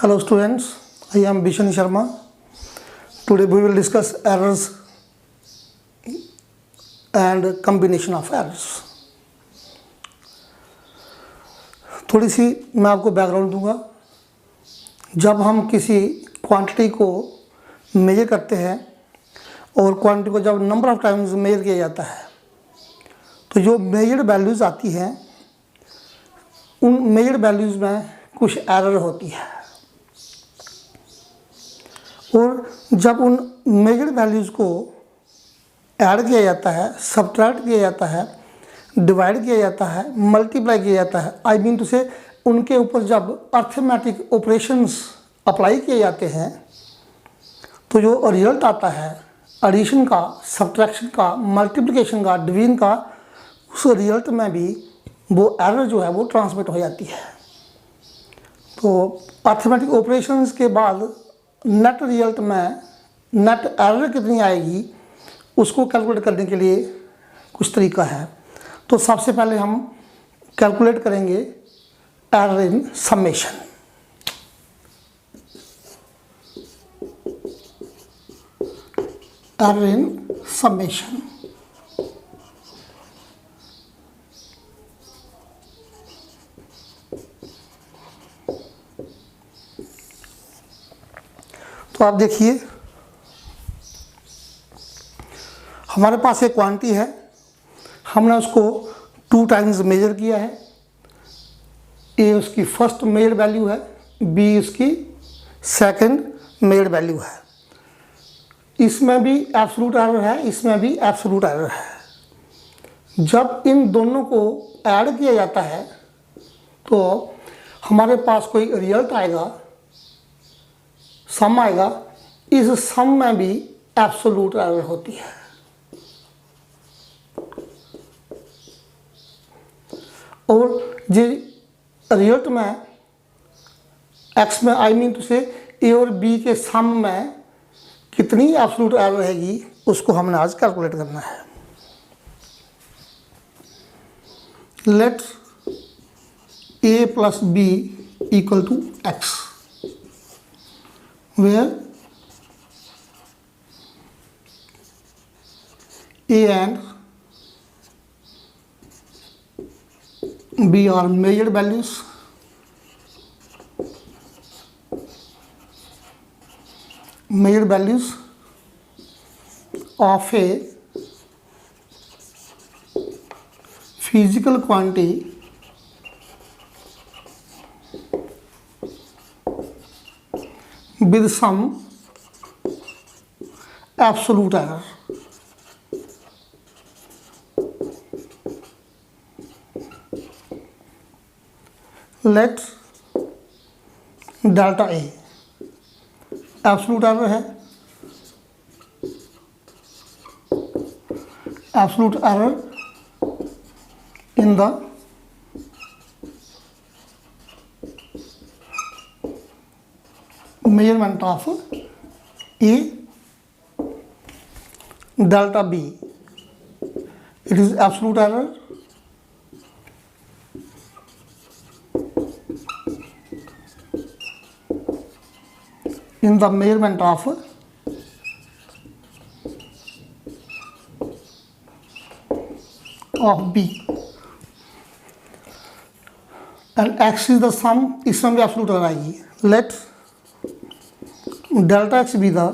Hello students, I am Bishani Sharma. Today we will discuss errors and combination of errors. थोड़ी सी मैं आपको background दूंगा। जब हम किसी क्वांटिटी को मेजर करते हैं और क्वांटिटी को जब नंबर ऑफ टाइम्स मेजर किया जाता है तो जो मेजर्ड वैल्यूज़ आती हैं उन मेजर्ड वैल्यूज़ में कुछ एरर होती है और जब उन मेजर्ड वैल्यूज़ को ऐड किया जाता है, सब्ट्रैक्ट किया जाता है, डिवाइड किया जाता है, मल्टीप्लाई किया जाता है, आई मीन टू से उनके ऊपर जब अर्थमेटिक ऑपरेशंस अप्लाई किए जाते हैं तो जो रिजल्ट आता है एडिशन का, सब्ट्रैक्शन का, मल्टीप्लिकेशन का, डिवीजन का, उस रिजल्ट में भी वो एरर जो है वो ट्रांसमिट हो जाती है। तो अर्थमेटिक ऑपरेशंस के बाद नेट रिजल्ट में नेट एरर कितनी आएगी उसको कैलकुलेट करने के लिए कुछ तरीका है। तो सबसे पहले हम कैलकुलेट करेंगे error in summation. Error in summation तो आप देखिए हमारे पास एक क्वांटिटी है, हमने उसको 2 टाइम्स मेजर किया है। ए उसकी फर्स्ट मेजर वैल्यू है, बी उसकी सेकंड मेजर वैल्यू है। इसमें भी एब्सोल्यूट एरर है, इसमें भी एब्सोल्यूट एरर है। जब इन दोनों को ऐड किया जाता है तो हमारे पास कोई रिजल्ट आएगा, सम आएगा। इस सम में भी एब्सोल्यूट एरर होती है। और जो रिजल्ट में एक्स में आई मीन टू से ए और बी के सम में कितनी एब्सोल्यूट एरर रहेगी उसको हमने आज कैलकुलेट करना है। Let A plus B equal to X where A and B are measured values of a physical quantity with some absolute error. Let delta A absolute error है, absolute error in the measurement of A, delta B, it is absolute error in the measurement of B, and X is the sum, इसमें भी absolute error आएगी। Let delta X be the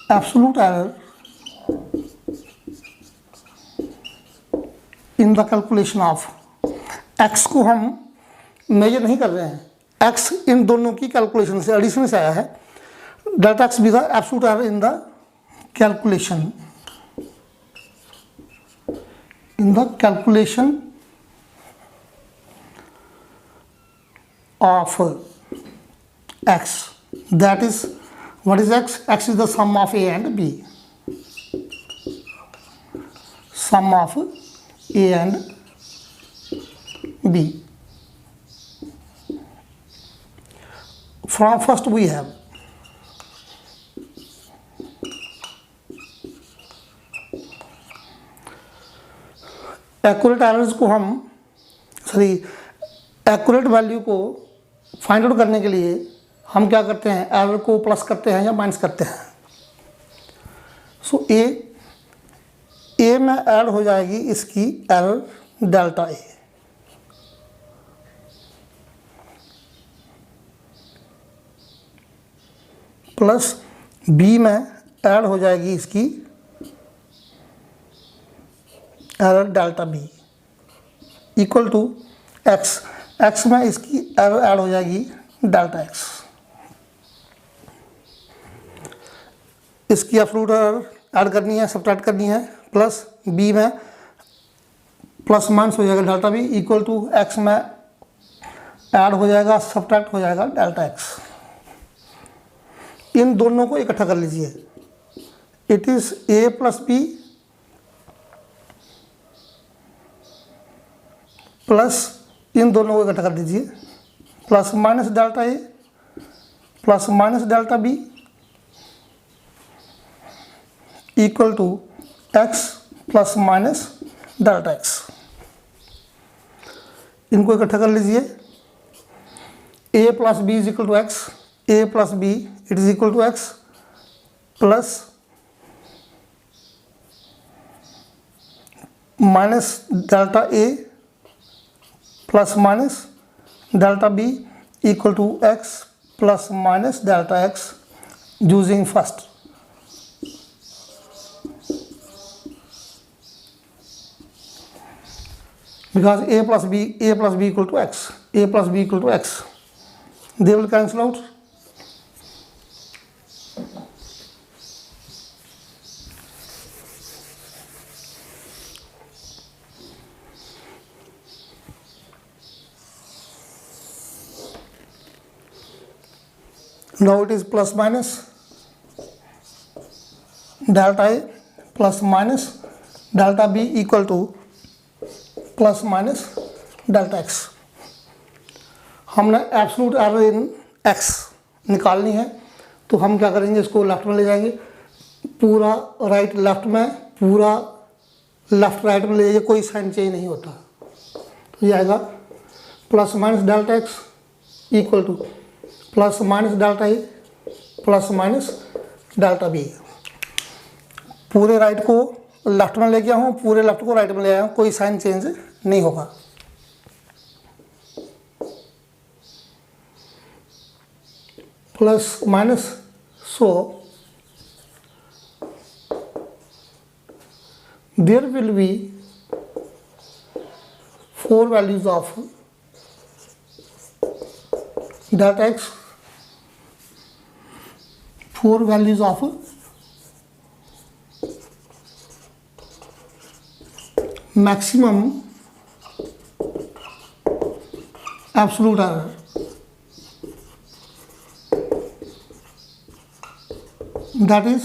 absolute error in the calculation of X को हम major नहीं कर रहे हैं, X इन दोनों की कैलकुलेशन से, एडिशन से आया है। delta X be the absolute error in the calculation of X. That is, what is X? X is the sum of A and B. Sum of A and B. From first we have accurate errors को हम sorry accurate value को find out करने के लिए हम क्या करते हैं, एरर को प्लस करते हैं या माइनस करते हैं। सो ए में ऐड हो जाएगी इसकी error delta A, plus B में ऐड हो जाएगी इसकी error delta B, equal to X, X में इसकी एरर ऐड हो जाएगी डेल्टा एक्स। इसकी एब्सोल्यूट एरर ऐड करनी है, सब्ट्रैक्ट करनी है, प्लस बी में प्लस माइनस हो जाएगा delta B, equal to X में ऐड हो जाएगा, सब्ट्रैक्ट हो जाएगा डेल्टा एक्स। इन दोनों को इकट्ठा कर लीजिए, it is A plus B plus इन दोनों को इकट्ठा कर दीजिए, plus minus delta A plus minus delta B equal to X plus minus delta X. इनको इकट्ठा कर लीजिए, A plus B is equal to X, A plus B it is equal to X, plus minus delta A plus minus delta B equal to X plus minus delta X using first. Because a plus b equal to x, a plus b equal to x, they will cancel out. Now it is plus minus delta a plus minus delta b equal to plus minus delta x. हमने absolute error इन x निकालनी है, तो हम क्या करेंगे, इसको left में ले जाएंगे, पूरा राइट लेफ्ट में, पूरा लेफ्ट राइट में ले जाइए, कोई साइन चेंज नहीं होता। तो ये आएगा plus minus delta x equal to plus minus delta A plus minus delta B. पूरे राइट को लेफ्ट में ले गया हूँ, पूरे लेफ्ट को राइट में ले आया हूँ, कोई साइन चेंज नहीं होगा। Plus minus, so there will be 4 values of delta X, 4 values of maximum absolute error, that is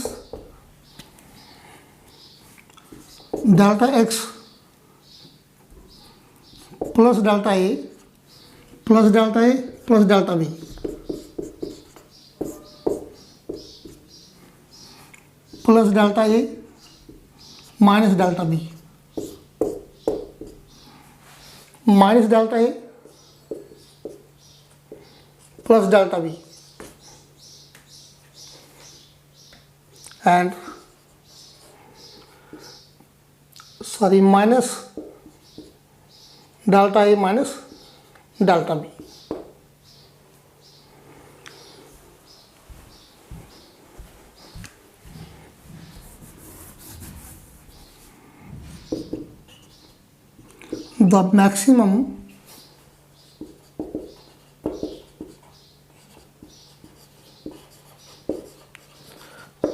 delta x plus delta a plus delta a plus delta b plus delta a minus delta b minus delta A plus delta B and sorry minus delta A minus delta B. The maximum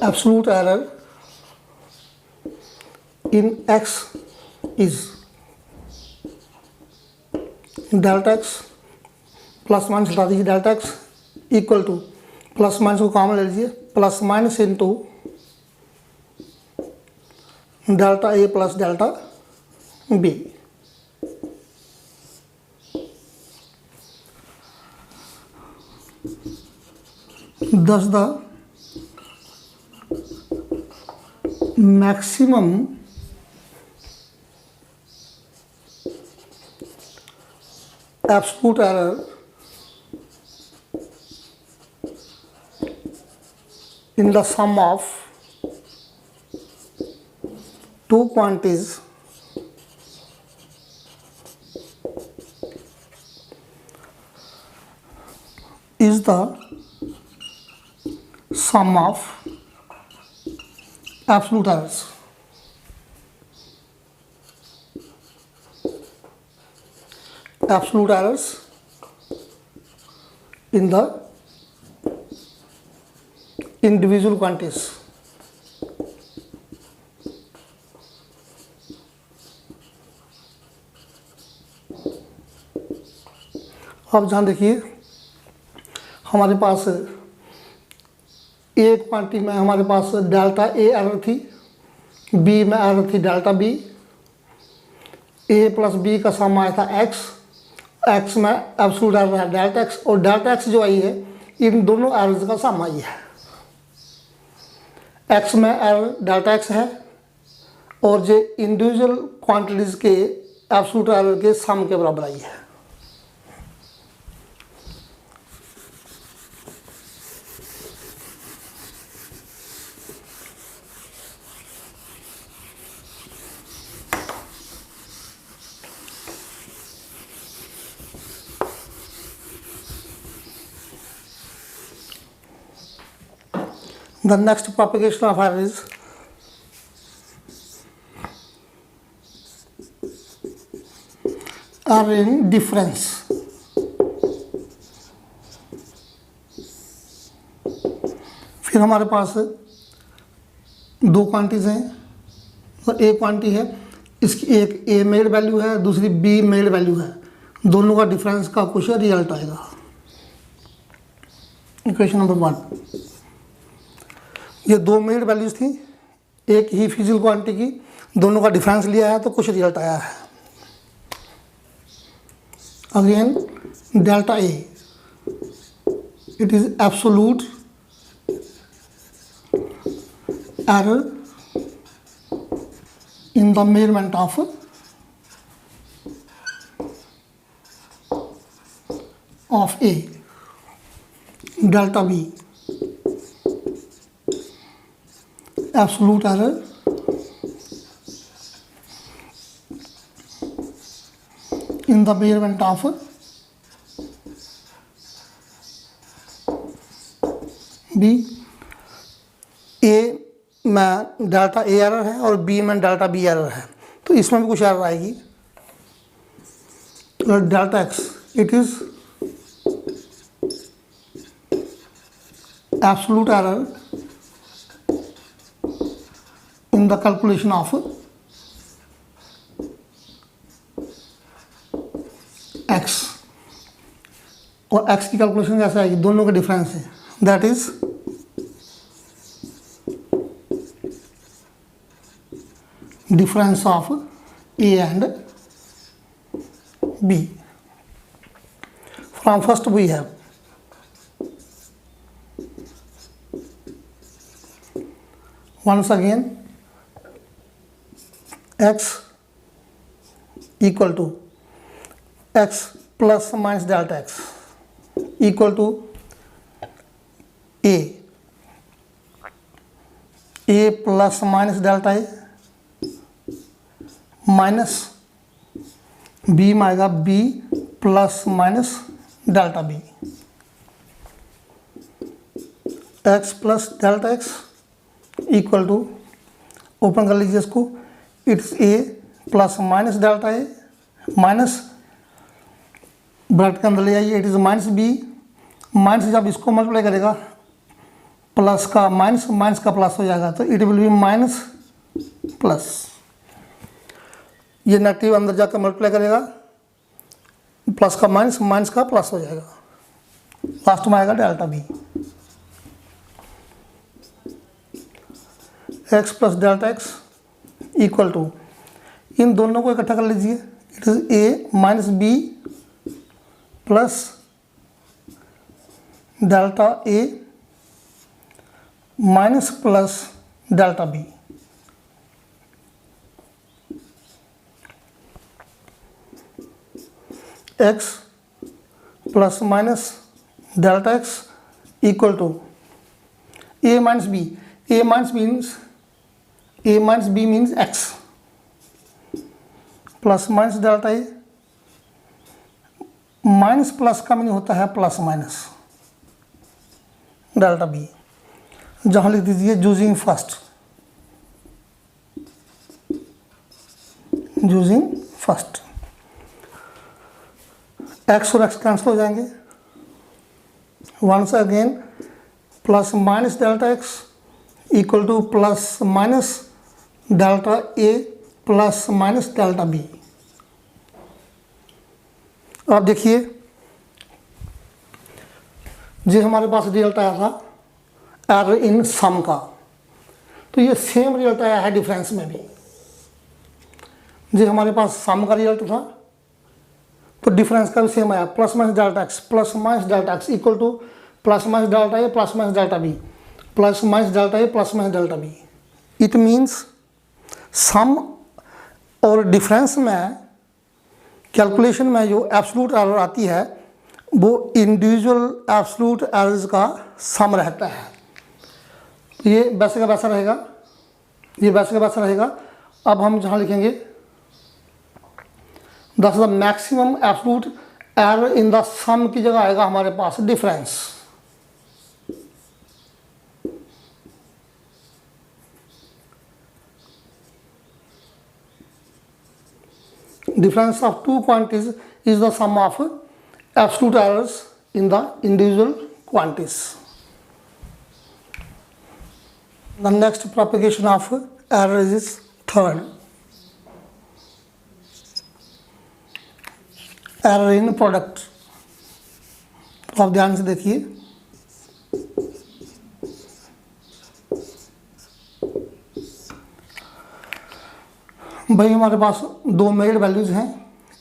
absolute error in x is delta x plus minus हटा दीजिए, delta x equal to plus minus को common ले लीजिए, plus minus into delta A plus delta B. Thus the maximum absolute error in the sum of two quantities is the sum of absolute errors. Absolute errors in the individual quantities. अब जहाँ देखिए हमारे पास ए quantity में हमारे पास delta A error थी, B में error थी डेल्टा बी, ए प्लस बी का सम आया था एक्स, एक्स में एब्सोल्यूट एरर है डेल्टा एक्स, और डेल्टा एक्स जो आई है इन दोनों एरर्स का सम आई है। एक्स में एरर डेल्टा एक्स है और जो इंडिविजुअल क्वांटिटीज़ के एब्सोल्यूट एरर के सम के बराबर आई है। The next propagation of error is error in difference. फिर हमारे पास दो क्वांटिटीज हैं, तो ए क्वांटिटी है, इसकी एक ए मेड वैल्यू है, दूसरी बी मेड वैल्यू है, दोनों का डिफरेंस का कुछ रिजल्ट आएगा। इक्वेशन नंबर 1, ये दो मेड वैल्यूज थी, एक ही फिजिकल क्वांटिटी की, दोनों का डिफरेंस लिया है तो कुछ रिजल्ट आया है। Again delta A, it is absolute error in the measurement of A. Delta B absolute error in the measurement of B। A में डेल्टा ए एरर है और B में डेल्टा बी एरर है, तो इसमें भी कुछ एरर आएगी। Delta x, it is absolute error in the calculation of x, और x की कैलकुलेशन कैसे आएगी, दोनों का डिफरेंस है, that is difference of a and b। From first we have once again x equal to x plus minus delta x equal to a plus minus delta a minus b में आएगा b plus minus delta b, x plus delta x equal to, open कर लीजिए इसको, it's a plus minus delta a minus bracket के अंदर ले आइए, it is minus b, minus जब इसको मल्टीप्लाई करेगा प्लस का माइनस, माइनस का प्लस हो जाएगा, तो it will be minus plus, ये नेगेटिव अंदर जाकर मल्टीप्लाई करेगा, प्लस का माइनस, माइनस का प्लस हो जाएगा, लास्ट में आएगा delta B. X plus delta x equal to, इन दोनों को इकट्ठा कर लीजिए, it is A minus B plus delta A minus plus delta B. X plus minus delta x equal to A minus B, A minus B means X, plus minus delta A, minus plus का meaning होता है plus minus delta B. जहां लिख दीजिए using first, X और X cancel हो जाएंगे, once again plus minus delta x equal to plus minus delta A plus minus delta B. अब देखिए जो हमारे पास रिजल्ट आया था एरर इन सम का, तो ये सेम रिजल्ट आया है डिफरेंस में भी। जो हमारे पास सम का रिजल्ट था तो डिफरेंस का भी सेम आया, plus minus delta x equal to plus minus delta A plus minus delta B, plus minus delta A plus minus delta B. It means sum और डिफरेंस में कैलकुलेशन में जो एब्सोल्यूट एरर आती है वो इंडिविजुअल एब्सोल्यूट एरर्स का सम रहता है। तो ये वैसे का वैसा रहेगा, ये वैसे का वैसा रहेगा। अब हम जहाँ लिखेंगे that the maximum absolute error in the sum की जगह आएगा हमारे पास difference. Difference of two quantities is the sum of absolute errors in the individual quantities. The next propagation of errors is third, error in product। तो आप ध्यान से देखिए, भाई हमारे पास दो मेजर्ड वैल्यूज हैं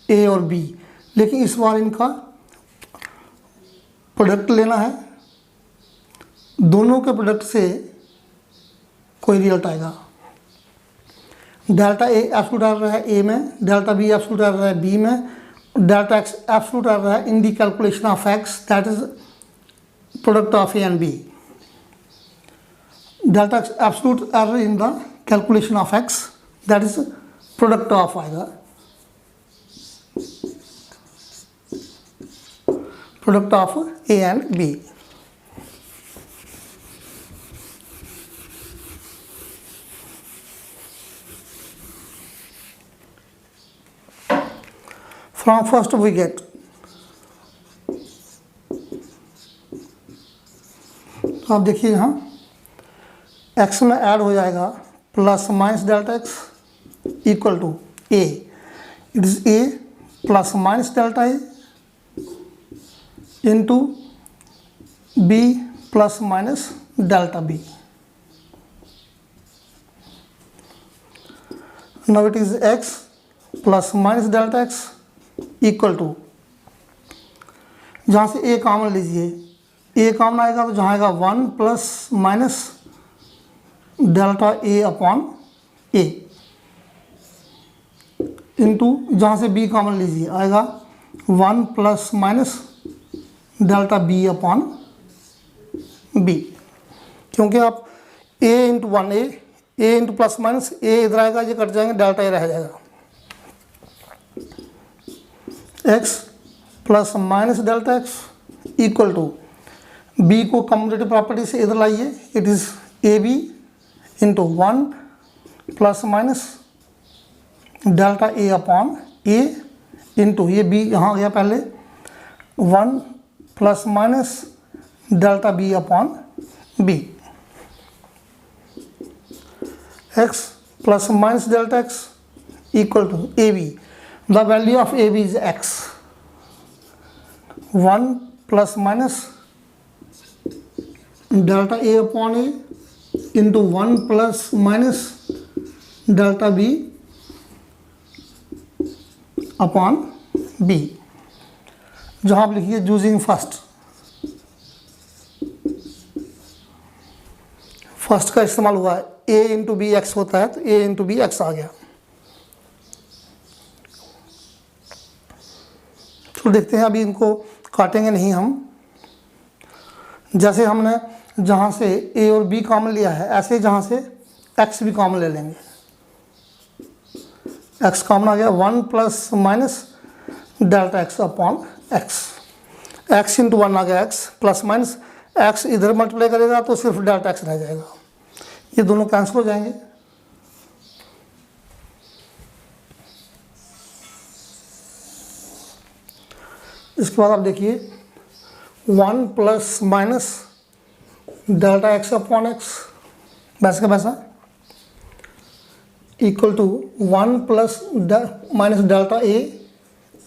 ए और बी, लेकिन इस बार इनका प्रोडक्ट लेना है। दोनों के प्रोडक्ट से कोई रिजल्ट आएगा। डेल्टा ए एब्सोल्यूट एरर है ए में, डेल्टा बी एब्सोल्यूट एरर है बी में, डेल्टा एक्स एब्सोल्यूट एरर है in the calculation of x, that is product of a and b. Delta x absolute error in the calculation of x, that is product of आएगा, product of a and b. From first we get, तो आप देखिए यहाँ x में add हो जाएगा plus minus delta x equal to a, it is A plus minus delta a into b plus minus delta b. Now it is x plus minus delta x equal to, जहाँ से ए common लीजिए, ए common आएगा तो जहाँ आएगा 1 plus minus delta a upon a into, जहाँ से b common लीजिए आएगा 1 plus minus delta b upon b. क्योंकि आप a into 1 a into plus minus a इधर आएगा, ये कट जाएंगे, डेल्टा ए रह जाएगा। X plus minus delta x equal to, b को कम्यूटेटिव प्रॉपर्टी से इधर लाइए, it is a b into 1 plus minus delta a upon a into, ये बी यहाँ आ गया पहले, 1 plus minus delta b upon b. X plus minus delta x equal to a b, the value of a b is x, 1 plus minus delta a upon a into 1 plus minus delta b upon b. जहाँ आप लिखिए using first का इस्तेमाल हुआ है, ए into B x होता है तो ए इंटू बी एक्स आ गया। तो देखते हैं अभी इनको काटेंगे नहीं हम। जैसे हमने जहाँ से a और b कॉमन लिया है, ऐसे जहाँ से x भी कॉमन ले लेंगे। x कॉमन आ गया, 1 plus minus delta x upon x. x into 1 आ गया, x प्लस माइनस x इधर मल्टीप्लाई करेगा तो सिर्फ डेल्टा एक्स रह जाएगा। ये दोनों कैंसिल हो जाएंगे। इसके बाद आप देखिए 1 plus minus delta x upon x वैसे का वैसा equal to 1 plus minus delta a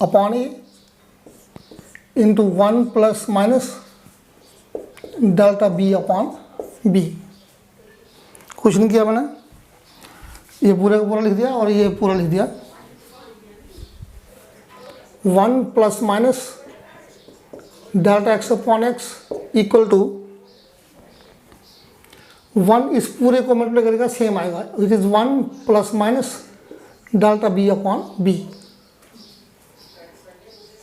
upon a into 1 plus minus delta b upon b. कुछ नहीं किया मैंने, ये पूरे का पूरा लिख दिया और ये पूरा लिख दिया। 1 plus minus delta x upon x equal to 1, इस पूरे को मल्टीप्लाई करेगा सेम आएगा, which is 1 plus minus delta b upon b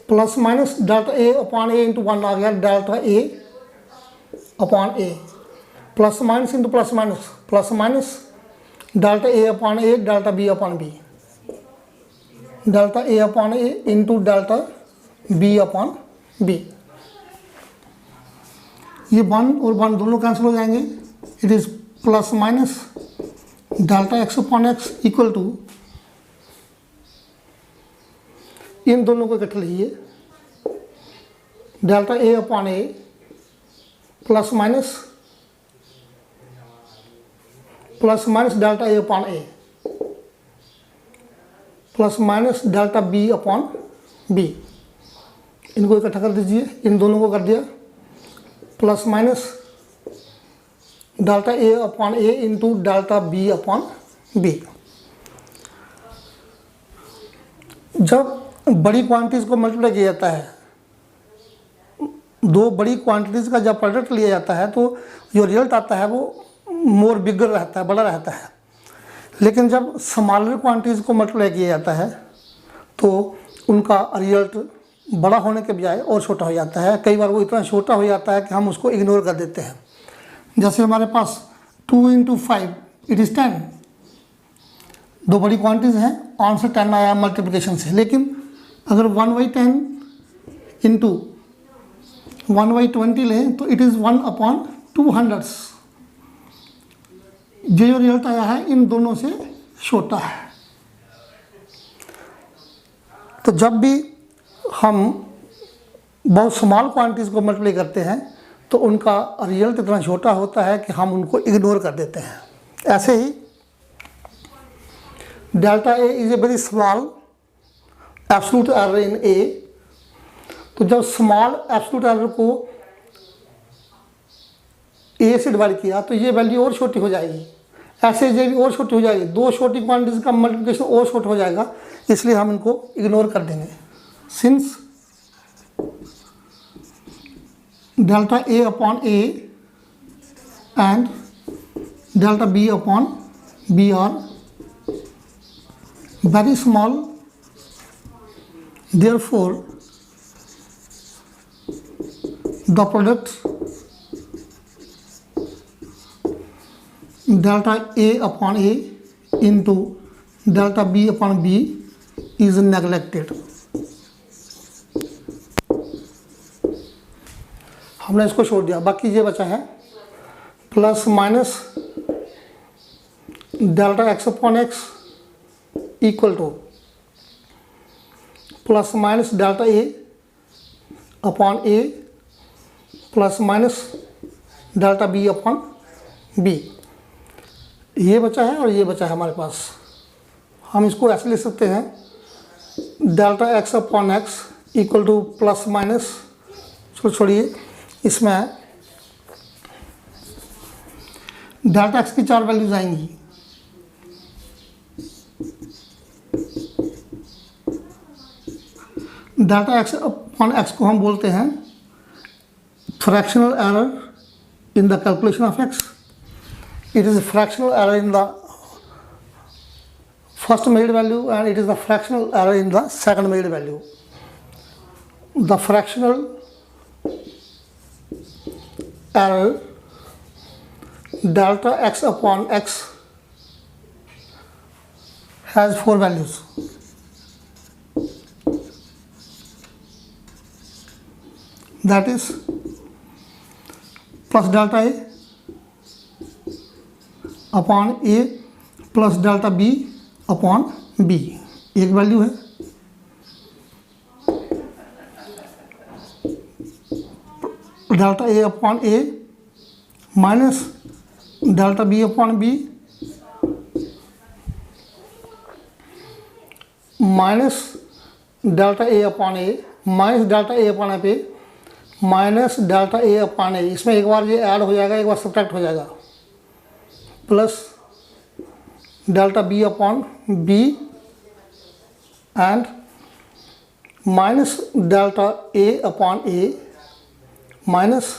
plus minus delta a upon a into 1 आ गया delta a upon a plus minus into plus minus delta a upon a delta b upon b delta a upon a into delta b upon b. ये 1 और 1 दोनों cancel हो जाएंगे। It is plus minus delta x upon x equal to, इन दोनों को इकट्ठे लिखिए, delta a upon a plus minus delta a upon a plus minus delta b upon b. इनको इकट्ठा कर दीजिए, इन दोनों को कर दिया, plus minus delta a upon a into delta b upon b. जब बड़ी क्वांटिटीज को मल्टीप्लाई किया जाता है, दो बड़ी क्वांटिटीज का जब प्रोडक्ट लिया जाता है तो जो रिजल्ट आता है वो मोर बिगर रहता है, बड़ा रहता है। लेकिन जब स्मॉलर क्वांटिटीज को मल्टीप्लाई किया जाता है तो उनका रिजल्ट बड़ा होने के बजाय और छोटा हो जाता है। कई बार वो इतना छोटा हो जाता है कि हम उसको इग्नोर कर देते हैं। जैसे हमारे पास 2 इंटू 5 इट इज़ 10, दो बड़ी क्वांटिटीज हैं, आंसर 10 आया मल्टीप्लिकेशन से। लेकिन अगर 1/10 इंटू 1/20 लें तो इट इज़ 1 अपॉन 200। ये जो रिजल्ट आया है इन दोनों से छोटा है। तो जब भी हम बहुत स्मॉल क्वांटिटीज को मल्टीप्लाई करते हैं तो उनका रिजल्ट इतना छोटा होता है कि हम उनको इग्नोर कर देते हैं। ऐसे ही delta a is a very small absolute error in a. तो जब स्मॉल एब्सोल्यूट एरर को ए से डिवाइड किया तो ये वैल्यू और छोटी हो जाएगी, ऐसे ये भी और छोटी हो जाएगी, दो छोटी क्वांटिटीज का मल्टीप्लिकेशन और छोटा हो जाएगा, इसलिए हम इनको इग्नोर कर देंगे। Since delta a upon a and delta b upon b are very small, therefore the product delta A upon A into delta B upon B is neglected। हमने इसको छोड़ दिया, बाकी ये बचा है plus minus delta x upon x equal to plus minus delta a upon a plus minus delta b upon b. ये बचा है और ये बचा है हमारे पास। हम इसको ऐसे लिख सकते हैं, delta x upon x equal to plus minus, छोड़िए इसमें डेल्टा एक्स की 4 वैल्यूज आएंगी। डेल्टा एक्स अपॉन एक्स को हम बोलते हैं fractional error in the calculation of x. It is fractional error in the first made value and it is the fractional error in the second made value. The fractional error delta x upon x has 4 values. That is plus delta a upon a plus delta b upon b, एक value है। Delta a upon a minus delta b upon b minus delta a upon a minus delta a upon a minus delta a upon a. इसमें एक बार ये add हो जाएगा, एक बार subtract हो जाएगा, plus delta b upon b and minus delta a upon a minus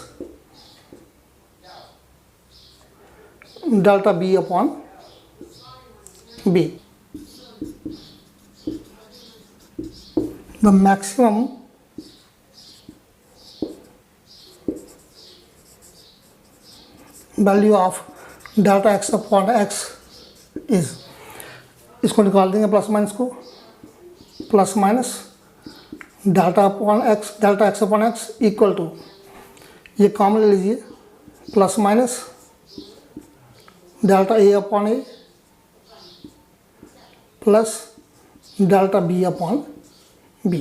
delta b upon b। The maximum value of delta x upon x is, इसको निकाल देंगे प्लस माइनस को, plus minus delta upon x, delta x upon x equal to, ये common ले लीजिए, plus minus delta a upon a plus delta b upon b।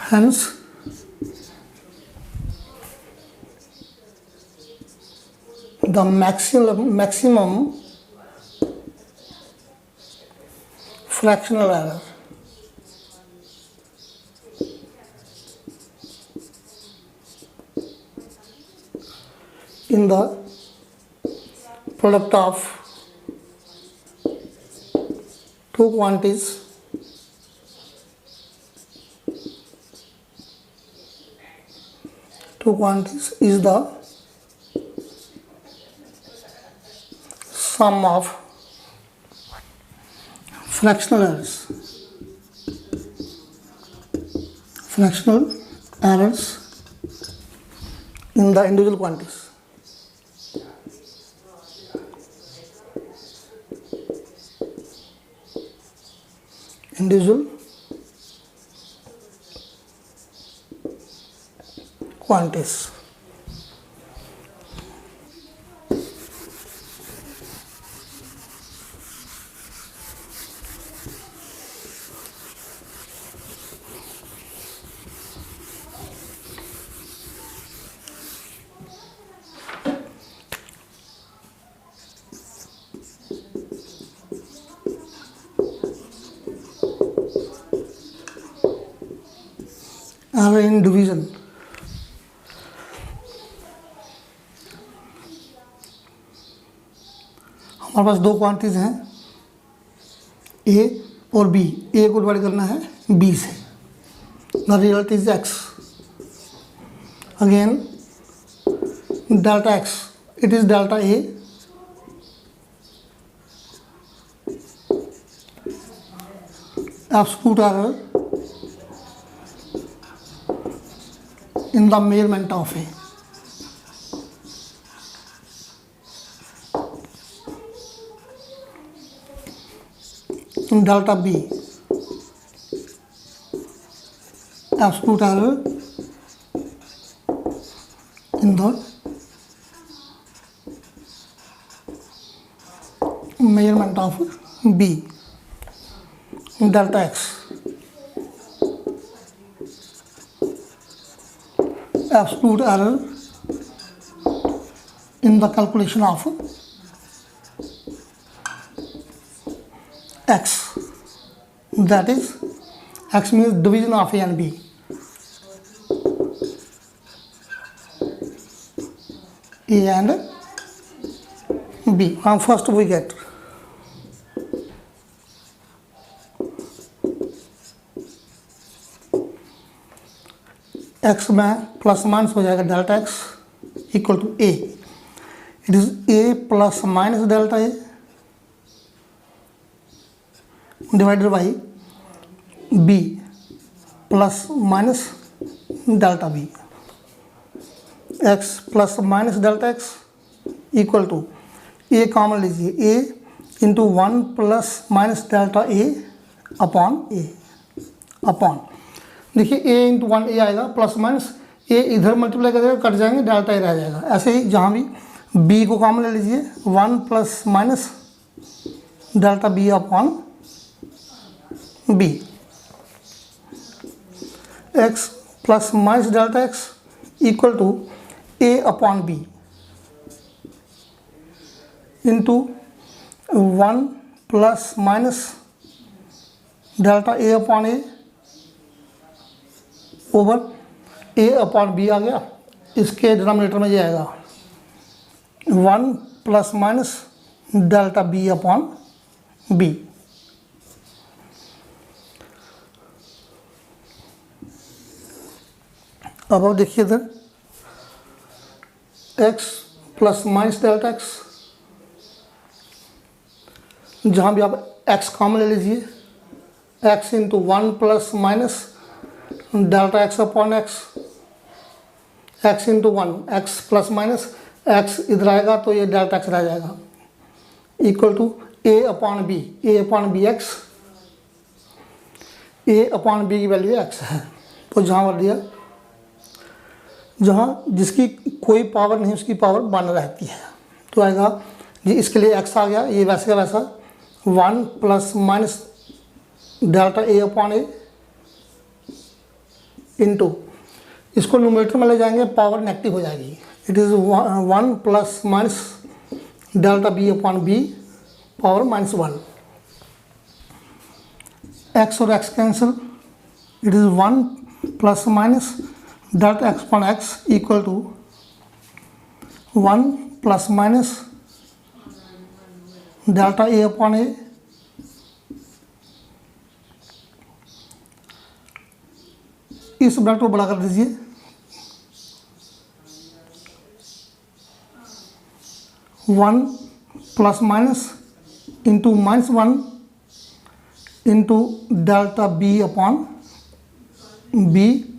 Hence, the maximum fractional error in the product of two quantities is the sum of fractional errors in the individual quantities. Individual quantities. Error in division. हमारे पास दो quantities हैं a और b, a को divide करना है b से, the result is x। Again delta x, it is delta a absolute error in the measurement of a, delta b absolute error in the measurement of b, delta x absolute error in the calculation of x, that is x means division of a and b. A and b. First we get x में plus minus हो जाएगा delta x equal to a, it is A plus minus delta a divided by b plus minus delta B, x plus minus delta x equal to a common लीजिए, a into 1 plus minus delta a upon a, upon देखिए a into 1 ए आएगा, plus minus a इधर multiply करेगा, cut जाएंगे, delta a रह जाएगा। ऐसे ही जहाँ भी बी को कॉमन ले लीजिए, 1 plus minus delta b upon b, x plus minus delta x equal to a upon b into 1 plus minus delta a upon a over a upon b आ गया, इसके डिनोमिनेटर में ये आएगा 1 plus minus delta b upon b. अब आप देखिए इधर x plus minus delta x, जहाँ भी आप x कॉमन ले लीजिए, x into 1 plus minus delta x upon x, x into 1, x plus minus x इधर आएगा तो ये डेल्टा एक्स रह जाएगा, equal to a upon b x, a upon b की वैल्यू एक्स है। तो जहाँ पर दिया, जहाँ जिसकी कोई पावर नहीं उसकी पावर 1 रहती है, तो आएगा जी, इसके लिए x आ गया, ये वैसे का वैसा 1 plus minus delta a upon a into, इसको न्यूमरेटर में ले जाएंगे, पावर नेगेटिव हो जाएगी, it is 1 plus minus delta b upon b power -1, x और x cancel, it is 1 plus minus delta x upon x equal to 1 plus minus delta a upon a, इस bracket को बड़ा कर दीजिए, 1 plus minus into -1 into delta b upon b.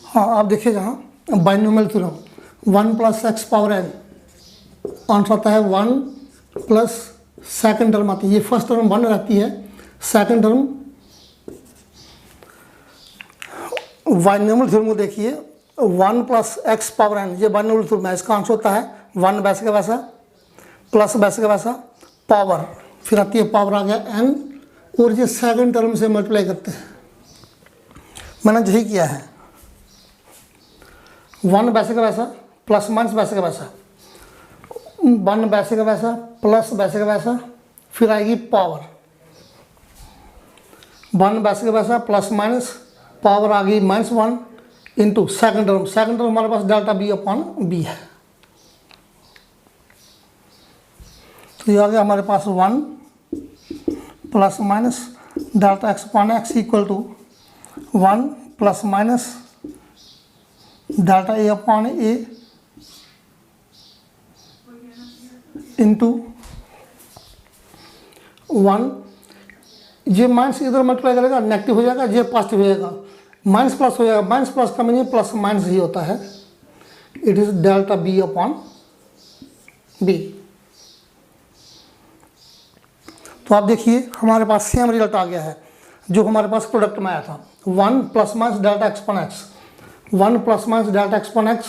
हाँ, आप देखिए जहाँ binomial theorem 1 plus x power n, answer आता है 1 प्लस सेकंड टर्म आती है, ये फर्स्ट टर्म 1 रहती है, सेकंड टर्म बाइनोमियल थ्योरम को देखिए 1 प्लस एक्स पावर एन, ये बाइनोमियल थ्योरम है, इसका आंसर होता है 1 वैसे का वैसा प्लस वैसे का वैसा पावर, फिर आती है पावर आ गया एन, और ये सेकंड टर्म से मल्टीप्लाई करते हैं, मैंने यही किया है, 1 वैसे का वैसा प्लस माइनस वैसे का वैसा, 1 वैसे का वैसा प्लस वैसे का वैसा, फिर आएगी पावर, 1 वैसे का वैसा प्लस माइनस पावर आ गई -1 इंटू सेकंड टर्म हमारे पास डेल्टा बी अपॉन बी है, तो ये आ गया हमारे पास 1 plus minus delta x upon x equal to 1 plus minus delta a upon a into 1, ये माइनस इधर मल्टीप्लाई करेगा, नेगेटिव हो जाएगा, ये पॉजिटिव हो जाएगा, माइनस प्लस हो जाएगा, माइनस प्लस का मीनिंग प्लस माइनस ही होता है, it is delta b upon b. तो आप देखिए हमारे पास सेम रिजल्ट आ गया है जो हमारे पास प्रोडक्ट में आया था, 1 plus minus delta x upon x, 1 plus minus delta x upon x,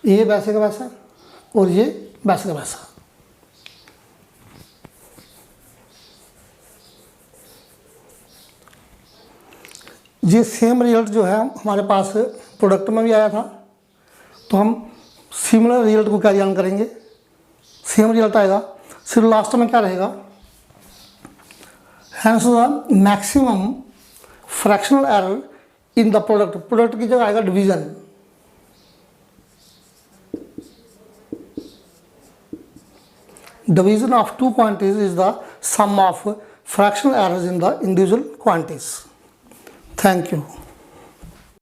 ये वैसे का वैसा और ये वैसे का वैसा। ये सेम रिजल्ट जो है हमारे पास प्रोडक्ट में भी आया था, तो हम सिमिलर रिजल्ट को कैरी ऑन करेंगे, सेम रिजल्ट आएगा, सिर्फ लास्ट में क्या रहेगा, hence the maximum fractional error in the product की जगह आएगा division, division of two quantities is the sum of fractional errors in the individual quantities. Thank you.